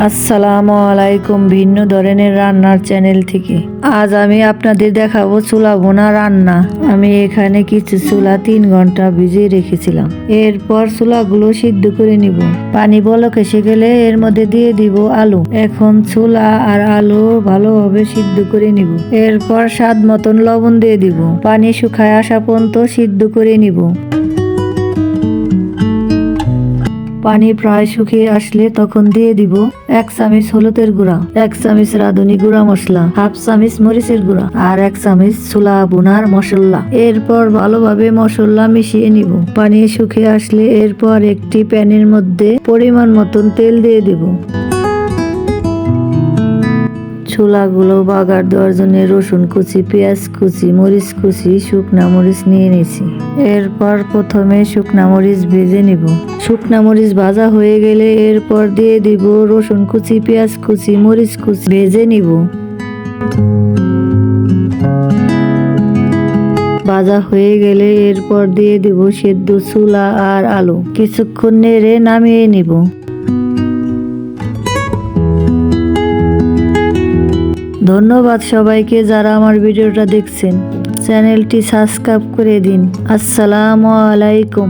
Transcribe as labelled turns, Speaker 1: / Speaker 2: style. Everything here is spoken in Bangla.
Speaker 1: আসসালামু আলাইকুম ভিন্ন ধরনের রান্নার চ্যানেল থেকে। আজ আমি আপনাদের দেখাবো চুলা বোনা রান্না। আমি এখানে কিছু চুলা 3 ঘন্টা ভিজিয়ে রেখেছিলাম। এরপর চুলাগুলো সিদ্ধ করে নিব। পানি বলক এসে গেলে এর মধ্যে দিয়ে দিব আলু। এখন চুলা আর আলু ভালোভাবে সিদ্ধ করে নিব। এরপর স্বাদ মতন লবণ দিয়ে দিব। পানি শুকায় আসা পর্যন্ত সিদ্ধ করে নিব। পানি প্রায় শুকিয়ে আসলে তখন দিয়ে দিব 1 চামচ হলুদের গুঁড়া, 1 চামচ রাঁধুনি গুঁড়া মশলা, 1/2 চামচ মরিচের গুঁড়া আর 1 চামচ চুলা বোনার মশলা। এরপর ভালোভাবে মশলা মিশিয়ে নিব। পানি শুকিয়ে আসলে এরপর একটি প্যানের মধ্যে পরিমাণ মতন তেল দিয়ে দিব। ছোলাগুলো বাগার দেওয়ার জন্য রসুন কুচি, পেঁয়াজ কুচি, মরিচ কুচি, শুকনা মরিচ নিয়ে নিয়েছি। এরপর প্রথমে শুকনা মরিচ ভেজে নিব। শুকনা মরিচ ভাজা হয়ে গেলে এরপর দিয়ে দিব রসুন কুচি, পেঁয়াজ কুচি, মরিচ কুচি ভেজে নিব। ভাজা হয়ে গেলে এরপর দিয়ে দিব সেদ্ধ ছোলা আর আলু। কিছুক্ষণ নেড়ে নামিয়ে নিব। ধন্যবাদ সবাইকে যারা আমার ভিডিওটা দেখছেন। চ্যানেলটি সাবস্ক্রাইব করে দিন। আসসালামু আলাইকুম।